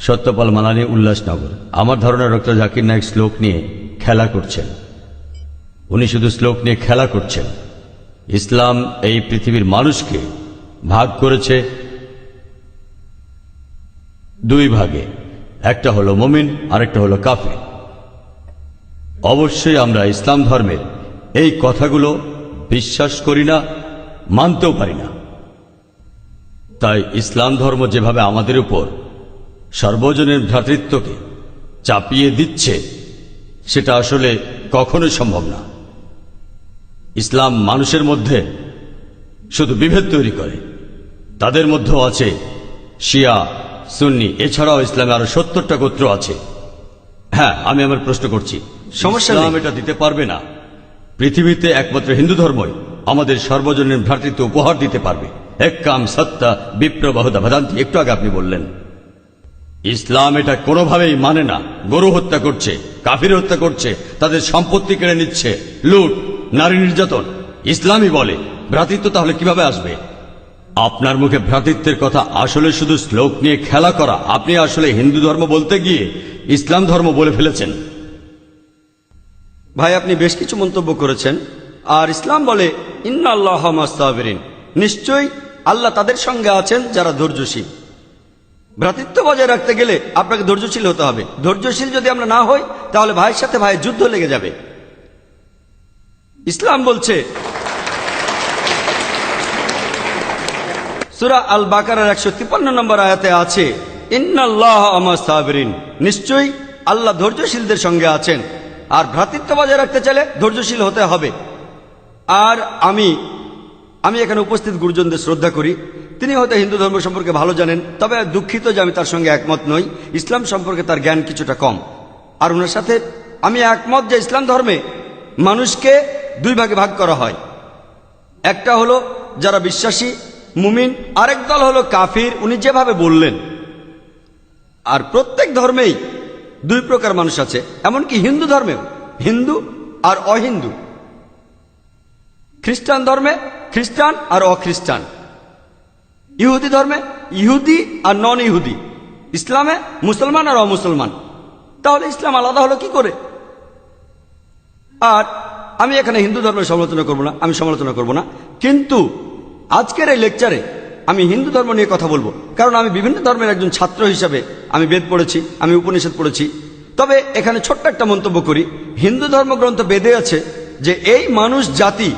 সত্যপাল মালানি, উল্লাসনগর। আমার ধারণা ডক্টর জাকির নায়েক শ্লোক নিয়ে খেলা করছেন। উনি শুধু শ্লোক নিয়ে খেলা করছেন। ইসলাম এই পৃথিবীর মানুষকে ভাগ করেছে দুই ভাগে, একটা হলো মুমিন, আরেকটা হলো কাফের। অবশ্যই আমরা ইসলাম ধর্মের এই কথাগুলো বিশ্বাস করি না, মানতেও পারি না। তাই ইসলাম ধর্ম যেভাবে আমাদের উপর সর্বজনের ভ্রাতৃত্বকে চাপিয়ে দিচ্ছে, সেটা আসলে কখনোই সম্ভব না। ইসলাম মানুষের মধ্যে শুধু বিভেদ তৈরি করে। তাদের মধ্যেও আছে শিয়া, সুন্নি, এছাড়াও ইসলামে আরো 70টা গোত্র আছে। হ্যাঁ, আমি আমার প্রশ্ন করছি, সমস্যা ইসলাম এটা দিতে পারবে না। পৃথিবীতে একমাত্র হিন্দু ধর্মই আমাদের সর্বজনীন ভ্রাতৃত্ব উপহার দিতে পারবে। এক কাম সত্তা বিপ্র বহুদা ভদান্তি, একটু আগে আপনি বললেন। ইসলাম এটা কোনোভাবেই মানে না। গরু হত্যা করছে, কাফির হত্যা করছে, তাদের সম্পত্তি কেড়ে নিচ্ছে, লুট, নারী নির্যাতন। ইসলামই বলে ভ্রাতৃত্ব, তাহলে কিভাবে আসবে? আপনার মুখে ভ্রাতৃত্বের কথা আসলে শুধু শ্লোক নিয়ে খেলা করা। আপনি আসলে হিন্দু ধর্ম বলতে গিয়ে ইসলাম ধর্ম বলে ফেলেছেন। ভাই, আপনি বেশ কিছু মন্তব্য করেছেন। আর ইসলাম বলে ইন্নাল্লাহা মা'আস সাবিরিন, নিশ্চয়ই আল্লাহ তাদের সঙ্গে আছেন যারা ধৈর্যশীল। ভ্রাতৃত্ব বজায় রাখতে গেলে আপনাকে ধৈর্যশীল হতে হবে। ধৈর্যশীল যদি আমরা না হই, তাহলে ভাইয়ের সাথে ভাইয়ের যুদ্ধ লেগে যাবে। ইসলাম বলছে সূরা আল বাকারার 153 নম্বর আয়াতে আছে, ইন্নাল্লাহা মা'আস সাবিরিন, নিশ্চয়ই আল্লাহ ধৈর্যশীলদের সঙ্গে আছেন। আর ভ্রাতৃত্ব বজায় রাখতে চাইলে ধৈর্যশীল হতে হবে। আর আমি এখানে উপস্থিত গুরুজনদের শ্রদ্ধা করি। তিনি হয়তো হিন্দু ধর্ম সম্পর্কে ভালো জানেন, তবে দুঃখিত যে আমি তার সঙ্গে একমত নই। ইসলাম সম্পর্কে তার জ্ঞান কিছুটা কম। আর ওনার সাথে আমি একমত যে ইসলাম ধর্মে মানুষকে দুই ভাগে ভাগ করা হয়। একটা হলো যারা বিশ্বাসী মুমিন, আরেক দল হলো কাফির, উনি যেভাবে বললেন। আর প্রত্যেক ধর্মেই দুই প্রকার মানুষ আছে, এমনকি হিন্দু ধর্মেও হিন্দু আর অহিন্দু। খ্রিস্টান ধর্মে খ্রিস্টান আর অখ্রিস্টান, ইহুদি ধর্মে ইহুদি আর নন ইহুদি, ইসলামে মুসলমান আর অমুসলমান। তাহলে ইসলাম আলাদা হলো কি করে? আর আমি এখানে হিন্দু ধর্মের সমালোচনা করব না, আমি সমালোচনা করব না। কিন্তু আজকের এই লেকচারে আমি হিন্দু ধর্ম নিয়ে কথা বলবো, কারণ আমি বিভিন্ন ধর্মের একজন ছাত্র হিসাবে আমি বেদ পড়েছি, আমি উপনিষদ পড়েছি। তবে এখানে ছোট্ট একটা মন্তব্য করি। হিন্দু ধর্মগ্রন্থ বেদে আছে যে এই মানুষ জাতি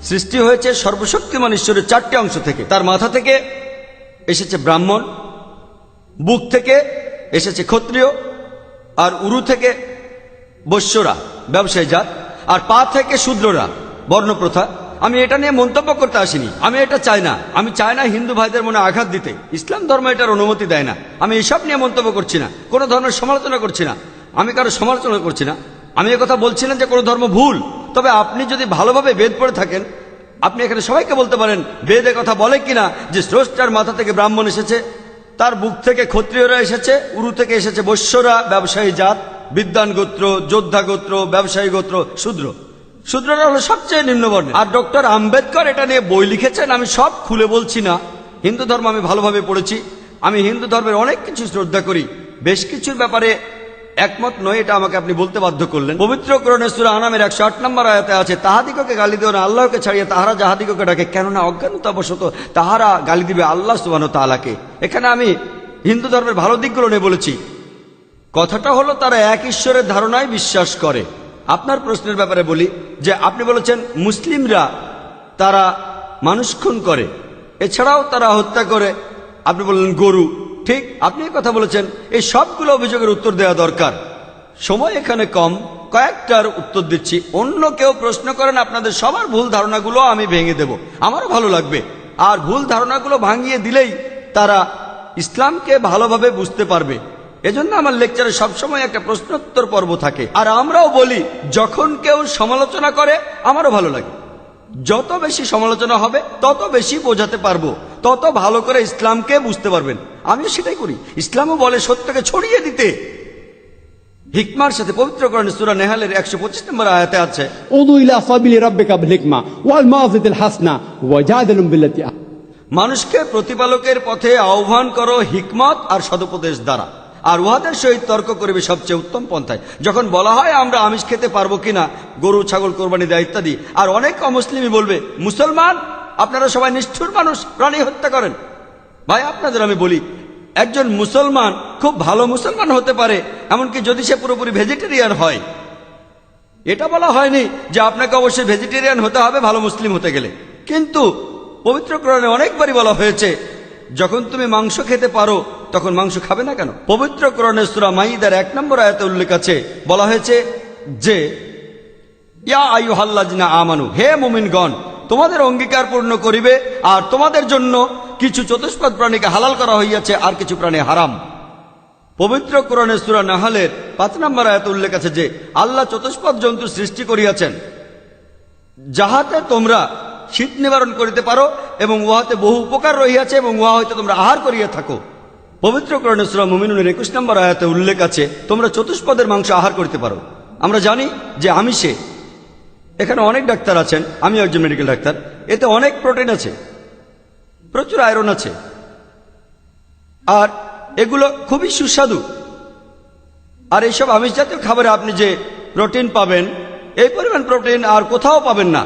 সৃষ্টি হয়েছে সর্বশক্তিমান ঈশ্বরের 4টে অংশ থেকে। তার মাথা থেকে এসেছে ব্রাহ্মণ, বুক থেকে এসেছে ক্ষত্রিয়, আর উরু থেকে বৈশ্যরা ব্যবসায়ী জাত, আর পা থেকে শূদ্ররা বর্ণপ্রথা। আমি এটা নিয়ে মন্তব্য করতে আসিনি, আমি এটা চাই না। আমি চাই না হিন্দু ভাইদের মনে আঘাত দিতে। ইসলাম ধর্ম এটার অনুমতি দেয় না। আমি এসব নিয়ে মন্তব্য করছি না, কোনো ধর্মের সমালোচনা করছি না, আমি কারো সমালোচনা করছি না। আমি কথা বলছি না যে কোনো ধর্ম ভুল। তবে আপনি যদি ভালোভাবে বেদ পড়ে থাকেন, আপনি এখানে সবাইকে বলতে পারেন বেদে কথা বলে কিনা যে স্রষ্টার মাথা থেকে ব্রাহ্মণ এসেছে, তার বুক থেকে ক্ষত্রিয়রা এসেছে, উরু থেকে এসেছে বৈশ্যরা ব্যবসায়ী জাত, বিদ্বান গোত্র, যোদ্ধা গোত্র, ব্যবসায়ী গোত্র, শূদ্র। শূদ্ররা হলো সবচেয়ে নিম্নবর্ণের। আর ডক্টর আম্বেদকর এটা নিয়ে বই লিখেছেন। আমি সব খুলে বলছি না। হিন্দু ধর্ম আমি ভালোভাবে পড়েছি। আমি হিন্দু ধর্মের অনেক কিছু শ্রদ্ধা করি, বেশ কিছুর ব্যাপারে একমত নয়, এটা আমাকে আপনি বলতে বাধ্য করলেন। পবিত্র কোরআনে সূরা আনামের 108 নম্বর আয়াতে আছে, তাহাদিগকে গালি দিও না আল্লাহকে ছাড়িয়ে তাহারা যাহাদিগকে ডাকে, কেননা অজ্ঞানতাবশত তাহারা গালি দিবে আল্লাহ সুবহানাহু ওয়া তাআলাকে। এখানে আমি হিন্দু ধর্মের ভালো দিকগুলো নিয়ে বলেছি। কথাটা হলো তারা এক ঈশ্বরের ধারণায় বিশ্বাস করে। আপনার প্রশ্নের ব্যাপারে বলি যে আপনি বলেছেন মুসলিমরা তারা মানুষ খুন করে, এছাড়াও তারা হত্যা করে। আপনি বললেন গরু, ঠিক আপনি কথা বলেছেন। এই সবগুলো অভিযোগের উত্তর দেওয়া দরকার, সময় এখানে কম, কয়েকটার উত্তর দিচ্ছি। অন্য কেউ প্রশ্ন করেন, আপনাদের সবার ভুল ধারণাগুলো আমি ভেঙে দেব, আমারও ভালো লাগবে। আর ভুল ধারণাগুলো ভাঙিয়ে দিলেই তারা ইসলামকে ভালোভাবে বুঝতে পারবে। এজন্য আমার লেকচারে সবসময় একটা প্রশ্নোত্তর পর্ব থাকে। আর আমরাও বলি, যখন কেউ সমালোচনা করে আমারও ভালো লাগে। যত বেশি সমালোচনা হবে তত বেশি বোঝাতে পারবো, তত ভালো করে ইসলামকে বুঝতে পারবেন। আমিও সেটাই করি। ইসলামও বলে সত্যকে ছড়িয়ে দিতে। হিকমার সাথে পবিত্র কোরআনে সূরা নেহালের 125 নম্বর আয়াতে আছে, উদু ইলা সাবিলি রাব্বিকা বিল হিকমা ওয়াল মাউযিতিল হাসনা ওয়াজাদিলুম বিল্লাতি। মানুষকে প্রতিপালকের পথে আহ্বান করো হিকমত আর সদুপদেশ দ্বারা। আর উহাদের সহিত তর্ক করবে সবচেয়ে উত্তম পন্থায়। যখন বলা হয় আমরা আমিষ খেতে পারবো কিনা, গরু ছাগল কোরবানি দেয় ইত্যাদি, আর অনেক অমুসলিমই বলবে মুসলমান আপনারা সবাই নিষ্ঠুর মানুষ, প্রাণী হত্যা করেন। ভাই আপনাদের আমি বলি, একজন মুসলমান খুব ভালো মুসলমান হতে পারে, এমনকি যদি সে পুরোপুরি ভেজিটেরিয়ান হয়। এটা বলা হয়নি যে আপনাকে অবশ্যই ভেজিটেরিয়ান হতে হবে ভালো মুসলিম হতে গেলে, কিন্তু পবিত্র কোরআনে অনেকবারই বলা হয়েছে যখন তুমি মাংস খেতে পারো তখন মাংস খাবে না কেন। পবিত্র কোরআনে সূরা মাইদার 1 নম্বর আয়াতে উল্লেখ আছে, বলা হয়েছে যে ইয়া আইয়ুহাল্লাযিনা আমানু, হে মুমিনগণ, তোমাদের অঙ্গীকার পূর্ণ করিবে আর তোমাদের জন্য কিছু চতুষ্পদ প্রাণীকে হালাল করা হইয়াছে আর কিছু প্রাণী হারাম। পবিত্র কোরআনে সূরা নাহলের 5 নম্বর আয়াতে উল্লেখ আছে যে আল্লাহ চতুষ্পদ জন্তু সৃষ্টি করিয়াছেন যাহাতে তোমরা শীত নিবারণ করিতে পারো এবং উহাতে বহু উপকার রহিয়াছে এবং উহা হইতে তোমরা আহার করিয়া থাকো। পবিত্র কোরআনে সূরা মুমিনুনের 21 নম্বর আয়াতে উল্লেখ আছে তোমরা চতুষ্পদের মাংস আহার করতে পারো। আমরা জানি যে আমিষে, এখানে অনেক ডাক্তার আছেন, আমি একজন মেডিকেল ডাক্তার, এতে অনেক প্রোটিন আছে, প্রচুর আয়রন আছে, আর এগুলো খুবই সুস্বাদু। আর এইসব আমিষ জাতীয় খাবারে আপনি যে প্রোটিন পাবেন, এই পরিমাণ প্রোটিন আর কোথাও পাবেন না,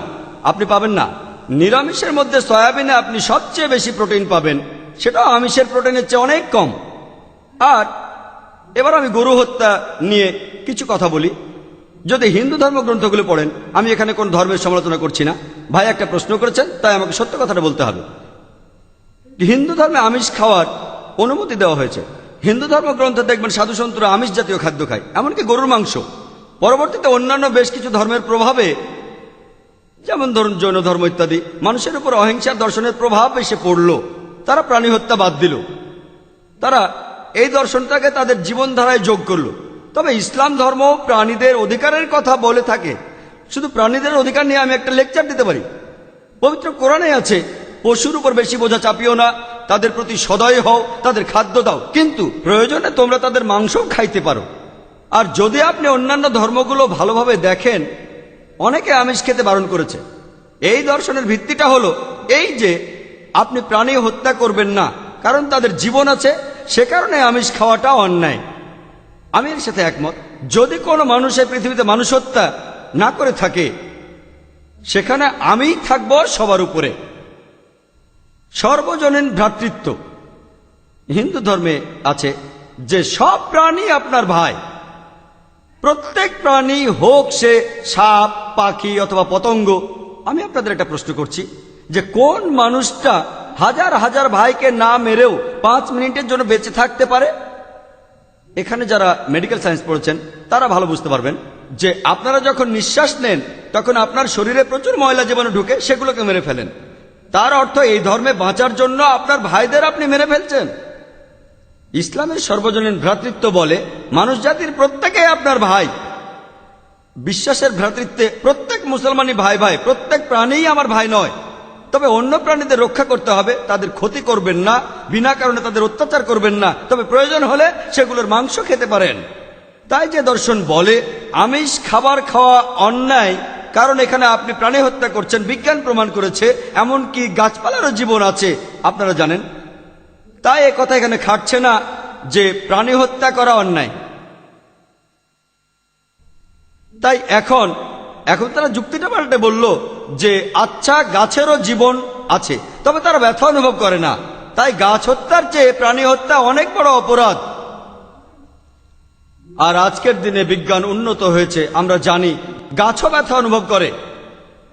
আপনি পাবেন না। নিরামিষের মধ্যে সয়াবিনে আপনি সবচেয়ে বেশি প্রোটিন পাবেন, সেটাও আমিষের প্রোটিনের চেয়ে অনেক কম। আর এবার আমি গরু হত্যা নিয়ে কিছু কথা বলি। যদি হিন্দু ধর্মগ্রন্থগুলো পড়েন, আমি এখানে কোন ধর্মের সমালোচনা করছি না, ভাই একটা প্রশ্ন করেছেন তাই আমাকে সত্য কথাটা বলতে হবে। হিন্দু ধর্মে আমিষ খাওয়ার অনুমতি দেওয়া হয়েছে। হিন্দু ধর্মগ্রন্থে দেখবেন সাধু সন্তরা আমিষ জাতীয় খাদ্য খায়, এমনকি গরুর মাংস। পরবর্তীতে অন্যান্য বেশ কিছু ধর্মের প্রভাবে, যেমন ধরুন জৈন ধর্ম ইত্যাদি, মানুষের উপর অহিংসার দর্শনের প্রভাব এসে পড়ল, তারা প্রাণী হত্যা বাদ দিল, তারা এই দর্শনটাকে তাদের জীবনধারায় যোগ করল। তবে ইসলাম ধর্ম প্রাণীদের অধিকারের কথা বলে থাকে। শুধু প্রাণীদের অধিকার নিয়ে আমি একটা লেকচার দিতে পারি। পবিত্র কোরআনে আছে পশুর উপর বেশি বোঝা চাপিও না, তাদের প্রতি সদয় হও, তাদের খাদ্য দাও, কিন্তু প্রয়োজনে তোমরা তাদের মাংসও খাইতে পারো। আর যদি আপনি অন্যান্য ধর্মগুলো ভালোভাবে দেখেন, অনেকে আমিষ খেতে বারণ করেছে। এই দর্শনের ভিত্তিটা হলো এই যে আপনি প্রাণী হত্যা করবেন না, কারণ তাদের জীবন আছে, সে কারণে আমিষ খাওয়াটা অন্যায়। আমি এর সাথে একমত। যদি কোনো মানুষের পৃথিবীতে মানুষ হত্যা না করে থাকে, সেখানে আমিই থাকব সবার উপরে। সর্বজনীন ভ্রাতৃত্ব হিন্দু ধর্মে আছে যে সব প্রাণী আপনার ভাই। প্রত্যেক প্রাণী হোক সে সাপ, পাখি অথবা পতঙ্গ। আমি আপনাদের একটা প্রশ্ন করছি যে কোন মানুষটা হাজার হাজার ভাইকে না মেরেও 5 মিনিটের জন্য বেঁচে থাকতে পারে? এখানে যারা মেডিকেল সায়েন্স পড়েছেন তারা ভালো বুঝতে পারবেন যে আপনারা যখন নিঃশ্বাস নেন তখন আপনার শরীরে প্রচুর ময়লা জীবাণু ঢুকে, সেগুলোকে মেরে ফেলেন। তার অর্থ এই ধর্মে বাঁচার জন্য আপনার ভাইদের আপনি মেরে ফেলছেন। ইসলামের সর্বজনীন ভ্রাতৃত্ব বলে মানুষ জাতির প্রত্যেকেই আপনার ভাই। বিশ্বাসের ভ্রাতৃত্বে প্রত্যেক মুসলমানই ভাই ভাই, প্রত্যেক প্রাণীই আমার ভাই নয়। তবে অন্য প্রাণীদের রক্ষা করতে হবে, তাদের ক্ষতি করবেন না, বিনা কারণে তাদের অত্যাচার করবেন না, তবে প্রয়োজন হলে সেগুলোর মাংস খেতে পারেন। তাই যে দর্শন বলে আমিষ খাবার খাওয়া অন্যায়, কারণ এখানে আপনি প্রাণী হত্যা করছেন, বিজ্ঞান প্রমাণ করেছে, এমনকি গাছপালারও জীবন আছে, আপনারা জানেন। তাই এ কথা এখানে খাটছে না যে প্রাণী হত্যা করা অন্যায়। তাই এখন তারা যুক্তিটা পাল্টে বলল যে আচ্ছা, গাছেরও জীবন আছে, তবে তারা ব্যথা অনুভব করে না, তাই গাছ হত্যার চেয়ে প্রাণী হত্যা অনেক বড় অপরাধ। আর আজকের দিনে বিজ্ঞান উন্নত হয়েছে, আমরা জানি গাছও ব্যথা অনুভব করে,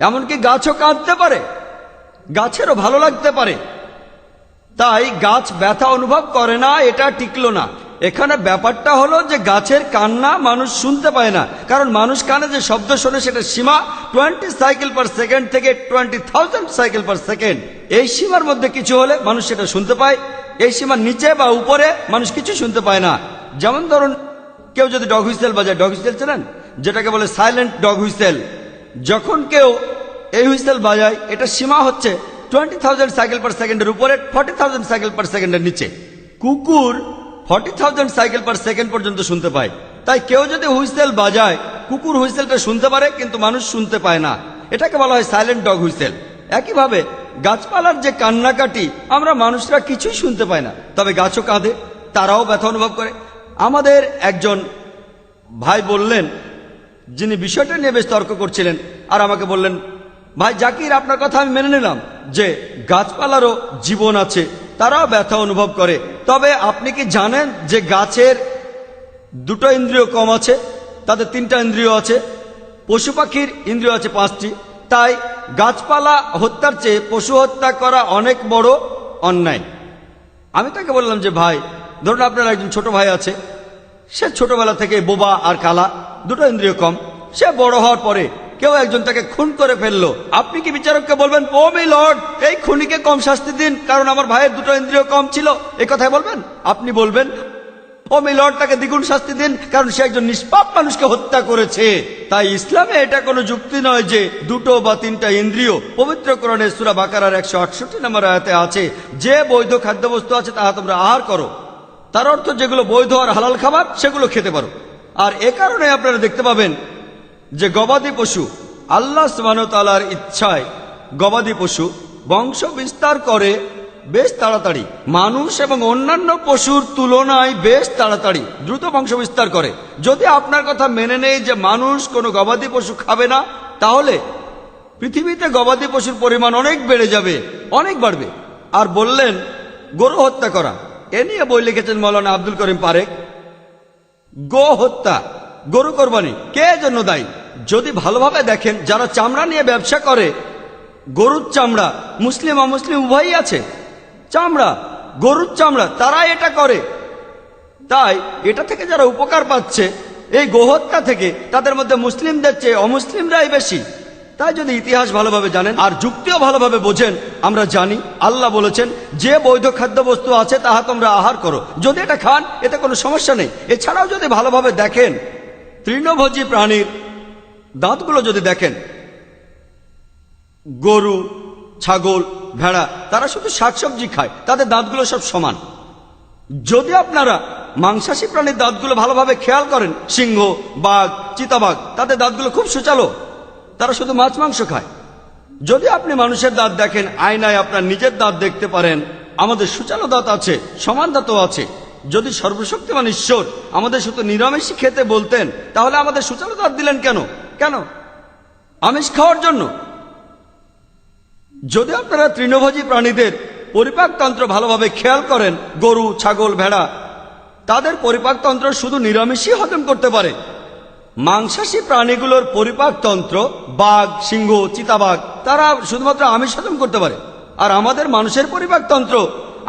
এমনকি গাছও কাঁদতে পারে, গাছেরও ভালো লাগতে পারে। তাই গাছ ব্যথা অনুভব করে না, এটা টিকলো না। এখানে ব্যাপারটা হলো যে গাছের কান্না মানুষ শুনতে পায় না, কারণ মানুষ কানে যে শব্দ শোনে সেটা সীমা 20 সাইকেল পার সেকেন্ড থেকে 20,000 সাইকেল পার সেকেন্ড। এই সীমার মধ্যে কিছু হলে মানুষ সেটা শুনতে পায়, এই সীমার নিচে বা উপরে মানুষ কিছু শুনতে পায় না। যেমন ধরুন কেউ যদি ডগ হুইসেল বাজায়, ডগ হুইসেল চেনেন, যেটাকে বলে সাইলেন্ট ডগ হুইসেল। যখন কেউ এই হুইসেল বাজায়, এটা সীমা হচ্ছে 20,000 সাইকেল পার সেকেন্ডের উপরে, 40,000 সাইকেল পার সেকেন্ডের নিচে। কুকুর 40,000 সাইকেল পার সেকেন্ড পর্যন্ত শুনতে পায়। তাই কেউ যদি হুইসেল বাজায়, কুকুর হুইসেলটা শুনতে পারে কিন্তু মানুষ শুনতে পায় না, এটাকে বলা হয় সাইলেন্ট ডগ হুইসেল। একইভাবে গাছপালার যে কান্নাকাটি আমরা মানুষরা কিছুই শুনতে পায় না, তবে গাছও কাঁদে, তারাও ব্যথা অনুভব করে। আমাদের একজন ভাই বললেন, যিনি বিষয়টা নিয়ে বেশ তর্ক করছিলেন, আর আমাকে বললেন, ভাই জাকির, আপনার কথা আমি মেনে নিলাম যে গাছপালারও জীবন আছে, তারাও ব্যথা অনুভব করে, তবে আপনি কি জানেন যে গাছের দুটো ইন্দ্রিয় কম আছে, তাদের তিনটা ইন্দ্রিয় আছে, পশু পাখির ইন্দ্রিয় আছে পাঁচটি, তাই গাছপালা হত্যার চেয়ে পশু হত্যা করা অনেক বড় অন্যায়। আমি তাকে বললাম যে ভাই, ধরুন আপনার একজন ছোট ভাই আছে, সে ছোটবেলা থেকে বোবা আর কালা, দুটো ইন্দ্রিয় কম, সে বড় হওয়ার পরে কেউ একজন তাকে খুন করে ফেললো, আপনি কি বিচারককে বলবেন, ও মাই লর্ড, এই খুনিকে কম শাস্তি দিন কারণ আমার ভাইয়ের দুটো ইন্দ্রিয় কম ছিল, এই কথাই বলবেন? আপনি বলবেন, ও মাই লর্ড, তাকে দ্বিগুণ শাস্তি দিন কারণ সে একজন নিষ্পাপ মানুষকে হত্যা করেছে। তাই ইসলামে এটা কোনো যুক্তি নয় যে দুটো বা তিনটা ইন্দ্রিয়। পবিত্র কোরআনে সূরা বাকারার 168 নম্বর আয়াতে আছে, যে বৈধ খাদ্যবস্তু আছে তাহা তোমরা আহার করো। তার অর্থ যেগুলো বৈধ আর হালাল খাবার সেগুলো খেতে পারো। আর এ কারণে আপনারা দেখতে পাবেন যে গবাদি পশু, আল্লাহ সুবহানাহু ওয়া তাআলার ইচ্ছায় গবাদি পশু বংশ বিস্তার করে বেশ তাড়াতাড়ি, মানুষ এবং অন্যান্য পশুর তুলনায় বেশ তাড়াতাড়ি দ্রুত বংশ বিস্তার করে। যদি আপনার কথা মেনে নেই যে মানুষ কোনো গবাদি পশু খাবে না, তাহলে পৃথিবীতে গবাদি পশুর পরিমাণ অনেক বেড়ে যাবে, অনেক বাড়বে। আর বললেন গরু হত্যা করা, এ নিয়ে বই লিখেছেন মৌলানা আব্দুল করিম পারেক। গো হত্যা, গরু কোরবানি কে জন্য দায়ী? যদি ভালোভাবে দেখেন, যারা চামড়া নিয়ে ব্যবসা করে, গরুর চামড়া মুসলিম অমুসলিম উভয়ই আছে, চামড়া, গরুর চামড়া, তারা এটা করে। তাই এটা থেকে যারা উপকার পাচ্ছে এই গোহত্যা থেকে, তাদের মধ্যে মুসলিমদের চেয়ে অমুসলিমরাই বেশি। তাই যদি ইতিহাস ভালোভাবে জানেন আর যুক্তিও ভালোভাবে বোঝেন, আমরা জানি আল্লাহ বলেছেন যে বৈধ খাদ্যবস্তু আছে তাহা তোমরা আহার করো, যদি এটা খান এতে কোনো সমস্যা নেই। এছাড়াও যদি ভালোভাবে দেখেন, তৃণভোজী প্রাণীর দাঁতগুলো যদি দেখেন, গরু, ছাগল, ভেড়া, তারা শুধু শাকসবজি খায়, তাদের দাঁতগুলো সব সমান। যদি আপনারা মাংসাশী প্রাণীর দাঁতগুলো ভালোভাবে খেয়াল করেন, সিংহ, বাঘ, চিতাবাঘ, তাদের দাঁতগুলো খুব সুচালো, তারা শুধু মাছ মাংস খায়। যদি আপনি মানুষের দাঁত দেখেন, আয়নায় আপনার নিজের দাঁত দেখতে পারেন, আমাদের সুচালো দাঁত আছে, সমান দাঁতও আছে। যদি সর্বশক্তিমান ঈশ্বর আমাদের শুধু নিরামিষই খেতে বলতেন, তাহলে আমাদের সুচালো দাঁত দিলেন কেন? কেন? আমিষ খাওয়ার জন্য। যদি আপনারা তৃণভোজী প্রাণীদের পরিপাকতন্ত্র ভালোভাবে খেয়াল করেন, গরু, ছাগল, ভেড়া, তাদের পরিপাকতন্ত্র শুধু নিরামিষই হজম করতে পারে। মাংসাশী প্রাণীগুলোর পরিপাকতন্ত্র, বাঘ, সিংহ, চিতাবাঘ, তারা শুধুমাত্র আমিষ হজম করতে পারে। আর আমাদের মানুষের পরিপাকতন্ত্র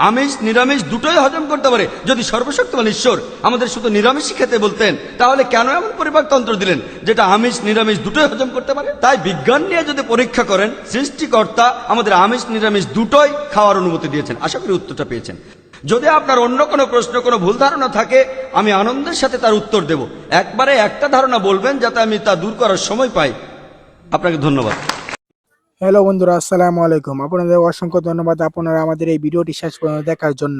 আমিষ নিরামিষ দুটোই হজম করতে পারে। যদি সর্বশক্তিমান ঈশ্বর আমাদের শুধু নিরামিষই খেতে বলতেন, তাহলে কেন এমন পরিপাকতন্ত্র দিলেন যেটা আমিষ নিরামিষ দুটোই হজম করতে পারে? তাই বিজ্ঞান নিয়ে যদি পরীক্ষা করেন, সৃষ্টিকর্তা আমাদের আমিষ নিরামিষ দুটোই খাওয়ার অনুমতি দিয়েছেন। আশা করি উত্তরটা পেয়েছেন। যদি আপনার অন্য কোনো প্রশ্ন, কোনো ভুল ধারণা থাকে, আমি আনন্দের সাথে তার উত্তর দেব। একবারে একটা ধারণা বলবেন যাতে আমি তা দূর করার সময় পাই। আপনাকে ধন্যবাদ। হ্যালো বন্ধুরা, আসসালামু আলাইকুম। আপনাদের অসংখ্য ধন্যবাদ আপনারা আমাদের এই ভিডিওটি শেষ পর্যন্ত দেখার জন্য।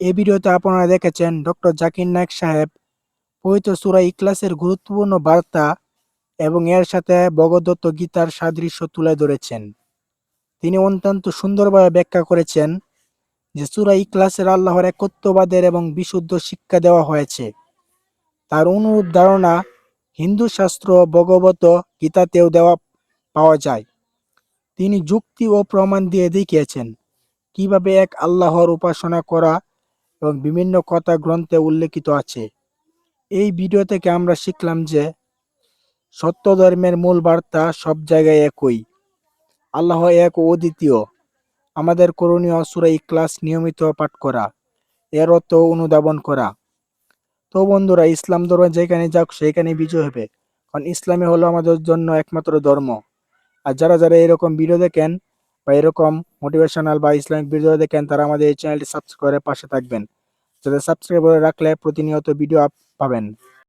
এই ভিডিওতে আপনারা দেখেছেন ডক্টর জাকির নায়েক সাহেব পবিত্র সূরা ইখলাসের গুরুত্বপূর্ণ বার্তা এবং এর সাথে ভগবদ্গীতা গীতার সাদৃশ্য তুলে ধরেছেন। তিনি অত্যন্ত সুন্দরভাবে ব্যাখ্যা করেছেন যে সূরা ইখলাসের আল্লাহর একত্ববাদের এবং বিশুদ্ধ শিক্ষা দেওয়া হয়েছে। তার অনুরূপ ধারণা হিন্দু শাস্ত্র ভগবত গীতাতেও দেওয়া পাওয়া যায়। তিনি যুক্তি ও প্রমাণ দিয়ে দেখিয়েছেন কিভাবে এক আল্লাহর উপাসনা করা এবং বিভিন্ন কথা গ্রন্থে উল্লেখিত আছে। এই ভিডিও থেকে আমরা শিখলাম যে সত্য ধর্মের মূল বার্তা সব জায়গায় একই, আল্লাহ এক ও অদ্বিতীয়। আমাদের করণীয় সূরা ইখলাস নিয়মিত পাঠ করা, এর অর্থ অনুধাবন করা। তো বন্ধুরা, ইসলাম ধর্ম যেখানে যাক সেখানে বিজয় হবে, কারণ ইসলামে হলো আমাদের জন্য একমাত্র ধর্ম। আর যারা যারা এরকম ভিডিও দেখেন বা এরকম মোটিভেশনাল বা ইসলামিক ভিডিও দেখেন, তারা আমাদের এই চ্যানেলটি সাবস্ক্রাইব করে পাশে থাকবেন, যাতে সাবস্ক্রাইব করে রাখলে প্রতিনিয়ত ভিডিও পাবেন।